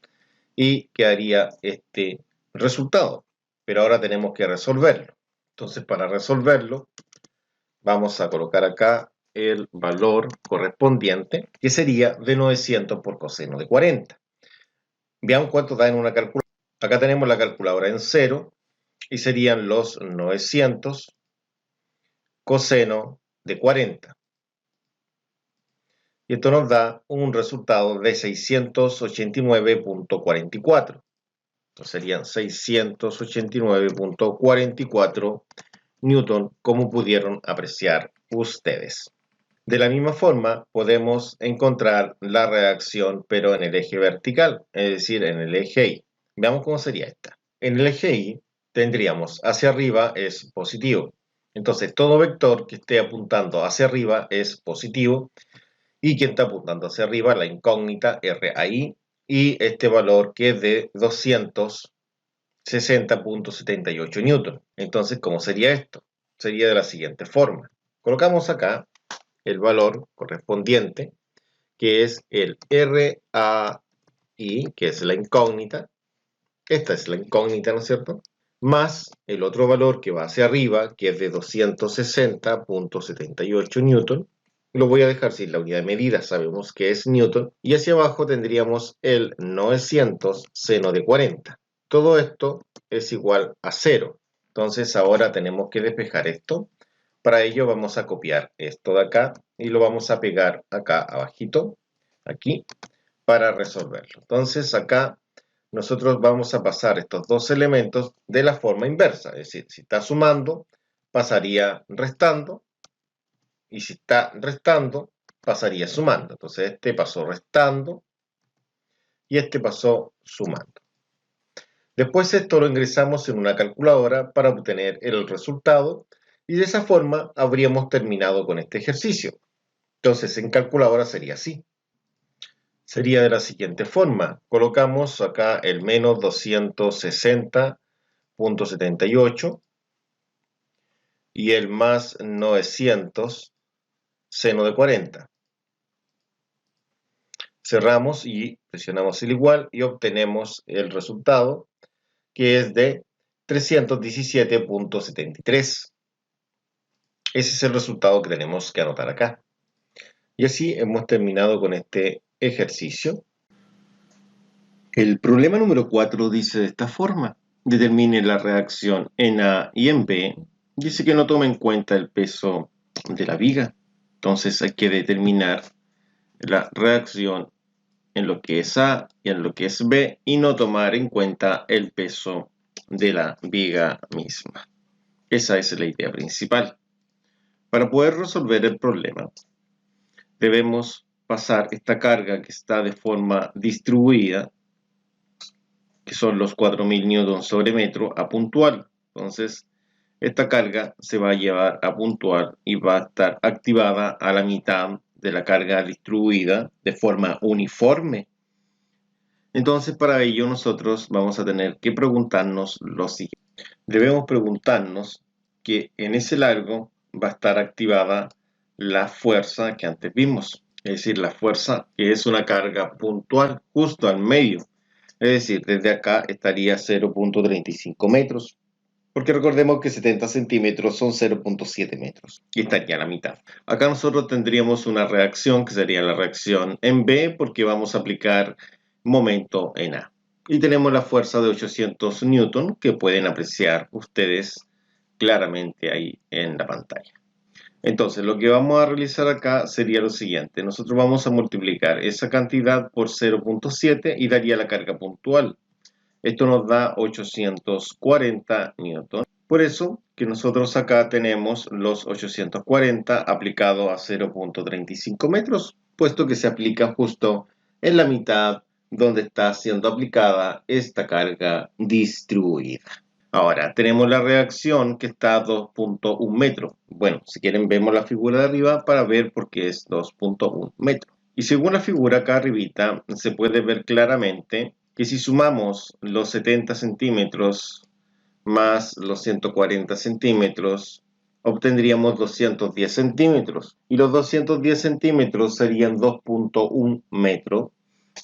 y quedaría este resultado. Pero ahora tenemos que resolverlo. Entonces, para resolverlo, vamos a colocar acá el valor correspondiente, que sería de 900 por coseno de 40. Veamos cuánto da en una calculadora. Acá tenemos la calculadora en 0 y serían los 900 coseno de 40. Y esto nos da un resultado de 689.44. Entonces serían 689.44 newton, como pudieron apreciar ustedes. De la misma forma, podemos encontrar la reacción, pero en el eje vertical, es decir, en el eje Y. Veamos cómo sería esta. En el eje Y tendríamos hacia arriba es positivo. Entonces, todo vector que esté apuntando hacia arriba es positivo. Y quien está apuntando hacia arriba, la incógnita RAI, y este valor que es de 260.78 newton. Entonces, ¿cómo sería esto? Sería de la siguiente forma. Colocamos acá el valor correspondiente, que es el RAI, que es la incógnita. Esta es la incógnita, ¿no es cierto? Más el otro valor que va hacia arriba, que es de 260.78 newton. Lo voy a dejar sin la unidad de medida, sabemos que es newton. Y hacia abajo tendríamos el 900 seno de 40. Todo esto es igual a 0. Entonces ahora tenemos que despejar esto. Para ello vamos a copiar esto de acá y lo vamos a pegar acá abajito, aquí, para resolverlo. Entonces acá nosotros vamos a pasar estos dos elementos de la forma inversa. Es decir, si está sumando, pasaría restando. Y si está restando, pasaría sumando. Entonces este pasó restando y este pasó sumando. Después esto lo ingresamos en una calculadora para obtener el resultado y de esa forma habríamos terminado con este ejercicio. Entonces en calculadora sería así. Sería de la siguiente forma. Colocamos acá el menos 260.78 y el más 900 seno de 40. Cerramos y presionamos el igual y obtenemos el resultado, que es de 317.73. Ese es el resultado que tenemos que anotar acá. Y así hemos terminado con este ejercicio. El problema número 4 dice de esta forma. Determine la reacción en A y en B. Dice que no toma en cuenta el peso de la viga. Entonces hay que determinar la reacción en lo que es A y en lo que es B y no tomar en cuenta el peso de la viga misma. Esa es la idea principal. Para poder resolver el problema, debemos pasar esta carga que está de forma distribuida, que son los 4000 newton sobre metro, a puntual. Entonces, esta carga se va a llevar a puntual y va a estar activada a la mitad de la carga distribuida de forma uniforme. Entonces, para ello nosotros vamos a tener que preguntarnos lo siguiente. Debemos preguntarnos que en ese largo va a estar activada la fuerza que antes vimos, es decir, la fuerza que es una carga puntual justo al medio, es decir, desde acá estaría 0.35 metros, porque recordemos que 70 centímetros son 0.7 metros y estaría a la mitad. Acá nosotros tendríamos una reacción que sería la reacción en B, porque vamos a aplicar momento en A. Y tenemos la fuerza de 800 newton que pueden apreciar ustedes claramente ahí en la pantalla. Entonces, lo que vamos a realizar acá sería lo siguiente. Nosotros vamos a multiplicar esa cantidad por 0.7 y daría la carga puntual. Esto nos da 840 newton. Por eso que nosotros acá tenemos los 840 aplicado a 0.35 metros, puesto que se aplica justo en la mitad donde está siendo aplicada esta carga distribuida. Ahora, tenemos la reacción que está a 2.1 metros. Bueno, si quieren vemos la figura de arriba para ver por qué es 2.1 metros. Y según la figura acá arribita, se puede ver claramente que si sumamos los 70 centímetros más los 140 centímetros, obtendríamos 210 centímetros. Y los 210 centímetros serían 2.1 metros.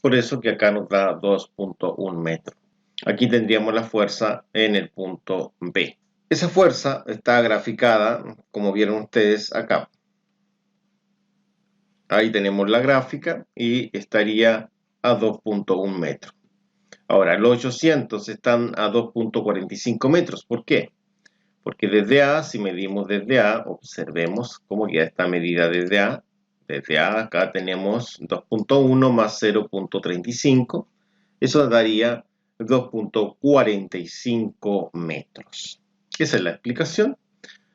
Por eso que acá nos da 2.1 metros. Aquí tendríamos la fuerza en el punto B. Esa fuerza está graficada, como vieron ustedes acá. Ahí tenemos la gráfica y estaría a 2.1 metros. Ahora, los 800 están a 2.45 metros. ¿Por qué? Porque desde A, si medimos desde A, observemos cómo queda esta medida desde A. Desde A acá tenemos 2.1 más 0.35. Eso daría 2.45 metros. Esa es la explicación.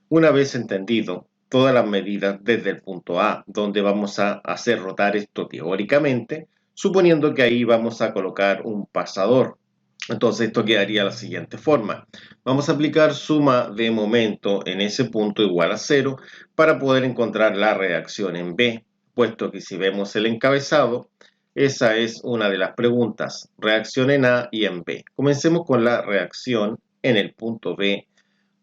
Una vez entendido todas las medidas desde el punto A, donde vamos a hacer rotar esto teóricamente, suponiendo que ahí vamos a colocar un pasador. Entonces esto quedaría de la siguiente forma. Vamos a aplicar suma de momento en ese punto igual a 0 para poder encontrar la reacción en B, puesto que si vemos el encabezado, esa es una de las preguntas, reacción en A y en B. Comencemos con la reacción en el punto B,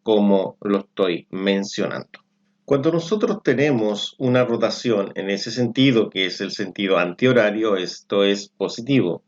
como lo estoy mencionando. Cuando nosotros tenemos una rotación en ese sentido, que es el sentido antihorario, esto es positivo.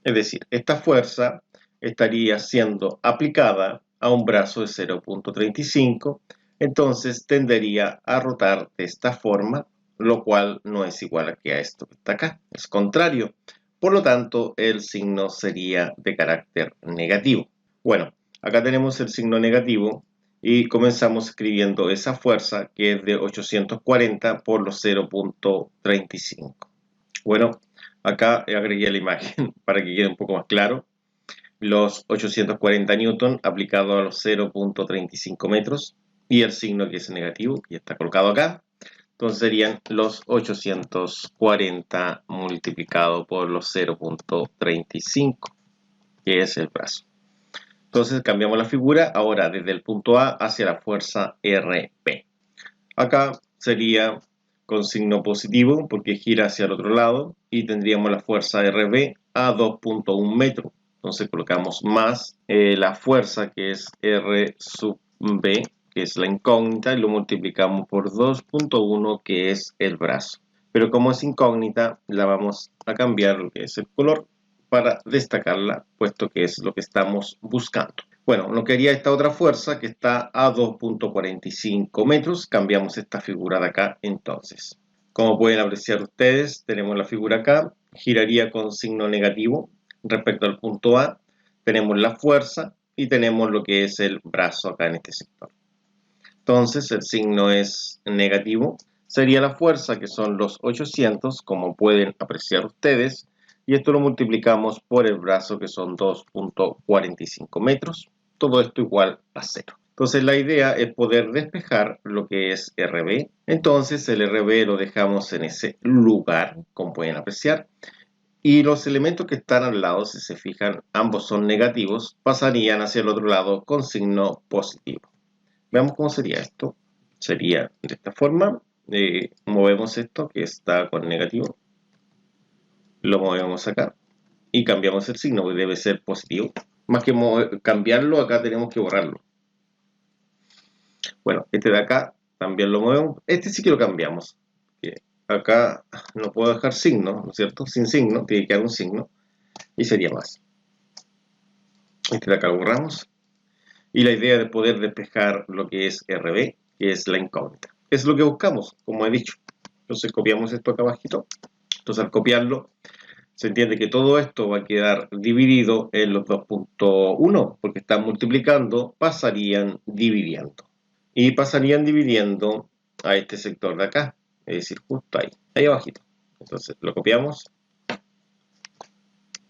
Es decir, esta fuerza estaría siendo aplicada a un brazo de 0.35, entonces tendería a rotar de esta forma, lo cual no es igual a esto que está acá, es contrario. Por lo tanto, el signo sería de carácter negativo. Bueno, acá tenemos el signo negativo y comenzamos escribiendo esa fuerza que es de 840 por los 0.35. Bueno, acá agregué la imagen para que quede un poco más claro. Los 840 newton aplicado a los 0.35 metros y el signo que es negativo, que ya está colocado acá. Entonces serían los 840 multiplicado por los 0.35, que es el brazo. Entonces cambiamos la figura ahora desde el punto A hacia la fuerza RP. Acá sería con signo positivo porque gira hacia el otro lado y tendríamos la fuerza RB a 2.1 metros. Entonces colocamos más la fuerza que es R sub B, que es la incógnita, y lo multiplicamos por 2.1, que es el brazo. Pero como es incógnita, la vamos a cambiar lo que es el color para destacarla, puesto que es lo que estamos buscando. Bueno, lo que haría esta otra fuerza que está a 2.45 metros, cambiamos esta figura de acá entonces. Como pueden apreciar ustedes, tenemos la figura acá, giraría con signo negativo respecto al punto A, tenemos la fuerza y tenemos lo que es el brazo acá en este sector. Entonces el signo es negativo, sería la fuerza que son los 800, como pueden apreciar ustedes, y esto lo multiplicamos por el brazo que son 2.45 metros. Todo esto igual a 0. Entonces la idea es poder despejar lo que es RB. Entonces el RB lo dejamos en ese lugar, como pueden apreciar. Y los elementos que están al lado, si se fijan, ambos son negativos, pasarían hacia el otro lado con signo positivo. Veamos cómo sería esto. Sería de esta forma. Movemos esto que está con negativo. Lo movemos acá. Y cambiamos el signo, que debe ser positivo. Más que cambiarlo, acá tenemos que borrarlo. Bueno, este de acá también lo movemos. Este sí que lo cambiamos. Acá no puedo dejar signo, ¿no es cierto? Sin signo, tiene que quedar un signo. Y sería más. Este de acá lo borramos. Y la idea de poder despejar lo que es RB, que es la incógnita. Es lo que buscamos, como he dicho. Entonces copiamos esto acá abajito. Entonces al copiarlo, se entiende que todo esto va a quedar dividido en los 2.1, porque están multiplicando, pasarían dividiendo. Y pasarían dividiendo a este sector de acá, es decir, justo ahí, ahí abajito. Entonces lo copiamos,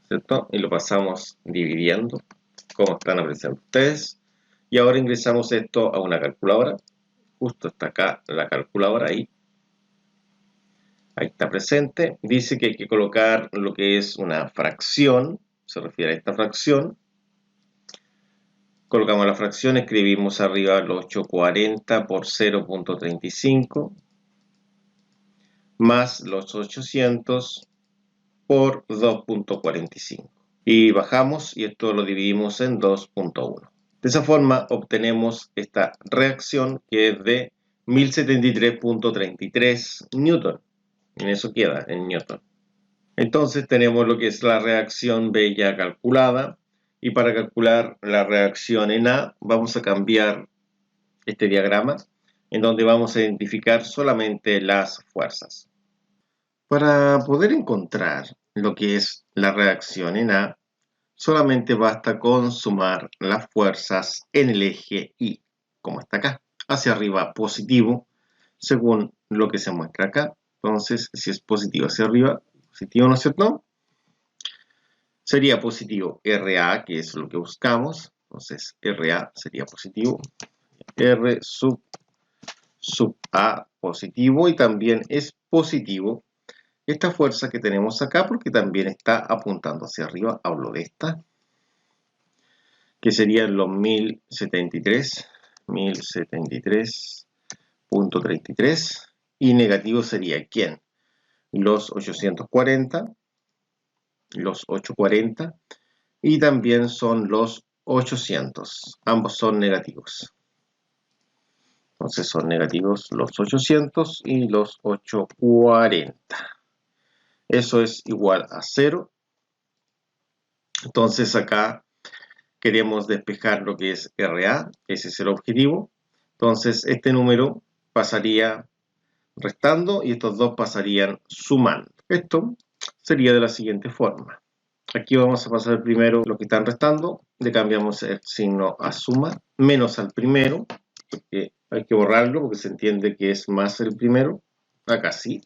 ¿cierto? Y lo pasamos dividiendo, como están apreciando ustedes. Y ahora ingresamos esto a una calculadora. Justo está acá la calculadora ahí. Ahí está presente. Dice que hay que colocar lo que es una fracción. Se refiere a esta fracción. Colocamos la fracción, escribimos arriba los 840 por 0.35 más los 800 por 2.45. Y bajamos y esto lo dividimos en 2.1. De esa forma obtenemos esta reacción que es de 1073.33 newton. En eso queda, en newton. Entonces tenemos lo que es la reacción B ya calculada. Y para calcular la reacción en A vamos a cambiar este diagrama en donde vamos a identificar solamente las fuerzas. Para poder encontrar lo que es la reacción en A, solamente basta con sumar las fuerzas en el eje Y, como está acá, hacia arriba positivo, según lo que se muestra acá. Entonces, si es positivo hacia arriba, positivo, ¿no es cierto? Sería positivo RA, que es lo que buscamos. Entonces, RA sería positivo. R sub A positivo, y también es positivo esta fuerza que tenemos acá porque también está apuntando hacia arriba. Hablo de esta, que serían los 1073.33, y negativo sería ¿quién? Los 840, los 840, y también son los 800, ambos son negativos. Entonces son negativos los 800 y los 840. Eso es igual a 0. Entonces acá queremos despejar lo que es RA, ese es el objetivo. Entonces este número pasaría restando y estos dos pasarían sumando. Esto sería de la siguiente forma. Aquí vamos a pasar primero lo que están restando, le cambiamos el signo a suma, menos al primero, porque hay que borrarlo porque se entiende que es más el primero, acá sí.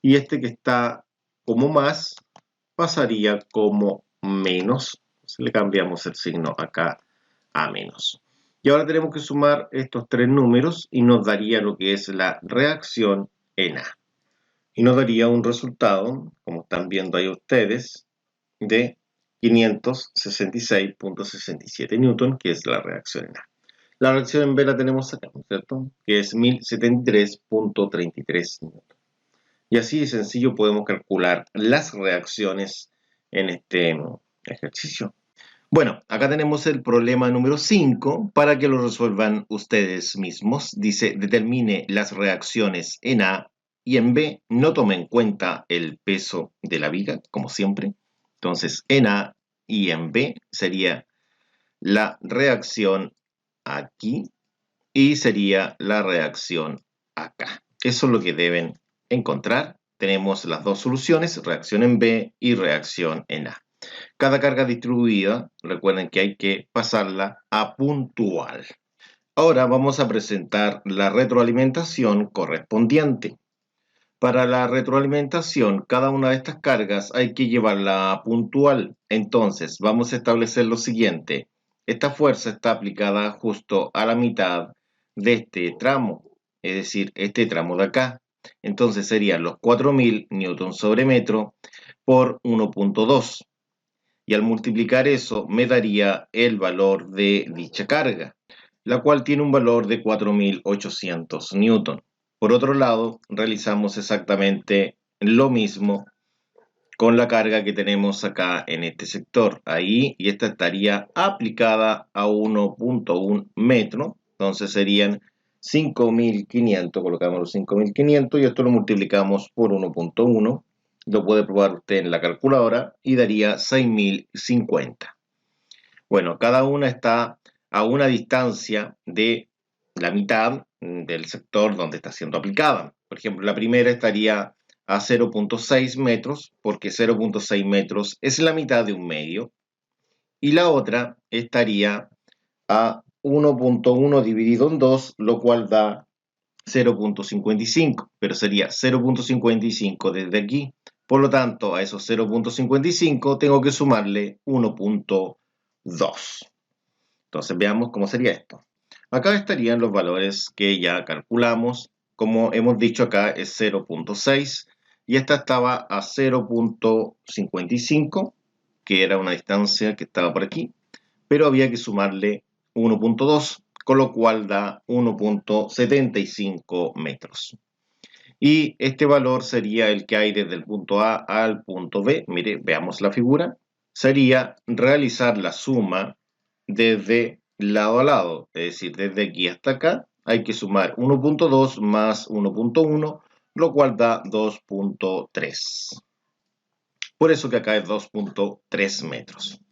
Y este que está como más pasaría como menos. Entonces le cambiamos el signo acá a menos. Y ahora tenemos que sumar estos tres números y nos daría lo que es la reacción en A. Y nos daría un resultado, como están viendo ahí ustedes, de 566.67 newton, que es la reacción en A. La reacción en B la tenemos acá, ¿no es cierto? Que es 1073.33 newton. Y así de sencillo podemos calcular las reacciones en este ejercicio. Bueno, acá tenemos el problema número 5 para que lo resuelvan ustedes mismos. Dice, determine las reacciones en A y en B. No tome en cuenta el peso de la viga, como siempre. Entonces, en A y en B sería la reacción aquí y sería la reacción acá. Eso es lo que deben encontrar. Tenemos las dos soluciones, reacción en B y reacción en A. Cada carga distribuida, recuerden que hay que pasarla a puntual. Ahora vamos a presentar la retroalimentación correspondiente. Para la retroalimentación, cada una de estas cargas hay que llevarla a puntual. Entonces, vamos a establecer lo siguiente. Esta fuerza está aplicada justo a la mitad de este tramo, es decir, este tramo de acá. Entonces serían los 4000 newton sobre metro por 1.2. Y al multiplicar eso me daría el valor de dicha carga, la cual tiene un valor de 4800 newton. Por otro lado, realizamos exactamente lo mismo con la carga que tenemos acá en este sector. Ahí, y esta estaría aplicada a 1.1 metro. Entonces serían 5.500, colocamos los 5.500 y esto lo multiplicamos por 1.1. Lo puede probar usted en la calculadora y daría 6.050. Bueno, cada una está a una distancia de la mitad del sector donde está siendo aplicada. Por ejemplo, la primera estaría a 0.6 metros, porque 0.6 metros es la mitad de un medio, y la otra estaría a 1.1 dividido en 2, lo cual da 0.55, pero sería 0.55 desde aquí. Por lo tanto, a esos 0.55 tengo que sumarle 1.2. Entonces veamos cómo sería esto. Acá estarían los valores que ya calculamos. Como hemos dicho acá es 0.6 y esta estaba a 0.55, que era una distancia que estaba por aquí, pero había que sumarle 1.2, con lo cual da 1.75 metros. Y este valor sería el que hay desde el punto A al punto B. Mire, veamos la figura. Sería realizar la suma desde lado a lado, es decir, desde aquí hasta acá. Hay que sumar 1.2 más 1.1, lo cual da 2.3. Por eso que acá es 2.3 metros.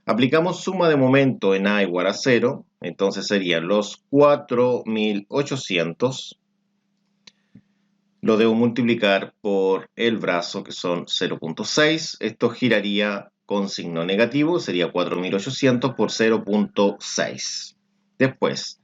Aplicamos suma de momento en A igual a 0, entonces serían los 4.800. Lo debo multiplicar por el brazo, que son 0.6. Esto giraría con signo negativo, sería 4.800 por 0.6. Después,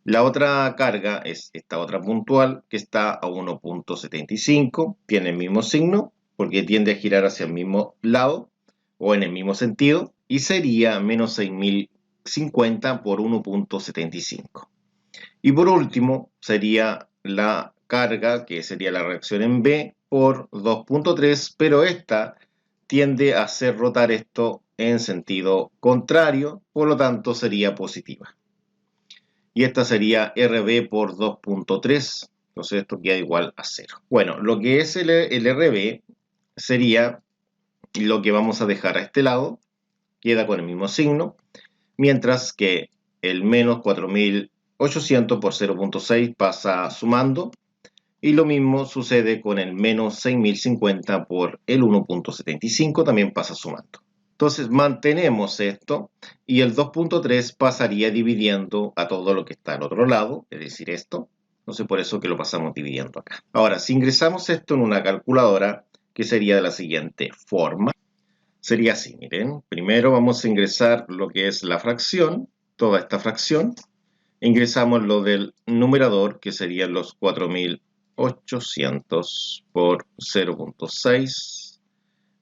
la otra carga es esta otra puntual, que está a 1.75. Tiene el mismo signo, porque tiende a girar hacia el mismo lado, o en el mismo sentido, y sería menos 6.050 por 1.75. Y por último, sería la carga, que sería la reacción en B, por 2.3, pero esta tiende a hacer rotar esto en sentido contrario, por lo tanto sería positiva. Y esta sería RB por 2.3, entonces esto queda igual a 0. Bueno, lo que es el RB sería lo que vamos a dejar a este lado, queda con el mismo signo, mientras que el menos 4.800 por 0.6 pasa sumando, y lo mismo sucede con el menos 6.050 por el 1.75, también pasa sumando. Entonces mantenemos esto y el 2.3 pasaría dividiendo a todo lo que está al otro lado, es decir, esto. Entonces por eso que lo pasamos dividiendo acá. Ahora, si ingresamos esto en una calculadora, que sería de la siguiente forma. Sería así, miren. Primero vamos a ingresar lo que es la fracción, toda esta fracción. Ingresamos lo del numerador, que serían los 4.800 por 0.6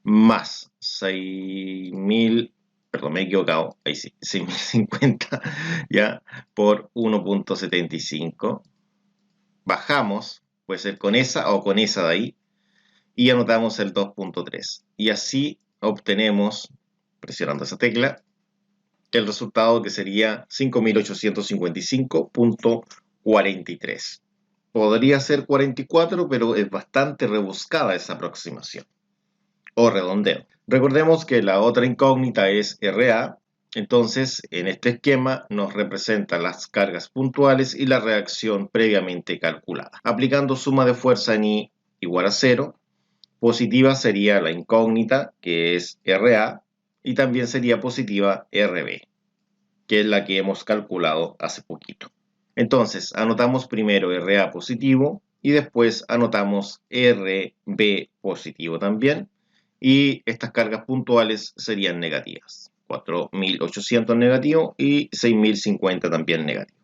más 6.000, perdón, me he equivocado, ahí sí, 6.050 ya, por 1.75. Bajamos, puede ser con esa o con esa de ahí, y anotamos el 2.3. Y así obtenemos, presionando esa tecla, el resultado que sería 5.855.43. Podría ser 44, pero es bastante rebuscada esa aproximación, o redondeo. Recordemos que la otra incógnita es RA, entonces en este esquema nos representan las cargas puntuales y la reacción previamente calculada. Aplicando suma de fuerza en I igual a 0, positiva sería la incógnita, que es RA, y también sería positiva RB, que es la que hemos calculado hace poquito. Entonces, anotamos primero RA positivo y después anotamos RB positivo también, y estas cargas puntuales serían negativas. 4.800 negativo y 6.050 también negativo.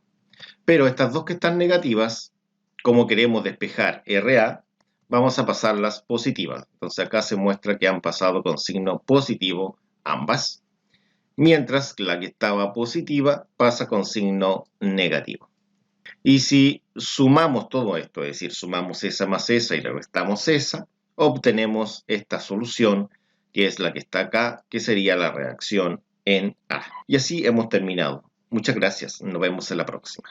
Pero estas dos que están negativas, como queremos despejar RA, vamos a pasarlas positivas. Entonces acá se muestra que han pasado con signo positivo ambas, mientras la que estaba positiva pasa con signo negativo. Y si sumamos todo esto, es decir, sumamos esa más esa y le restamos esa, obtenemos esta solución, que es la que está acá, que sería la reacción en A. Y así hemos terminado. Muchas gracias. Nos vemos en la próxima.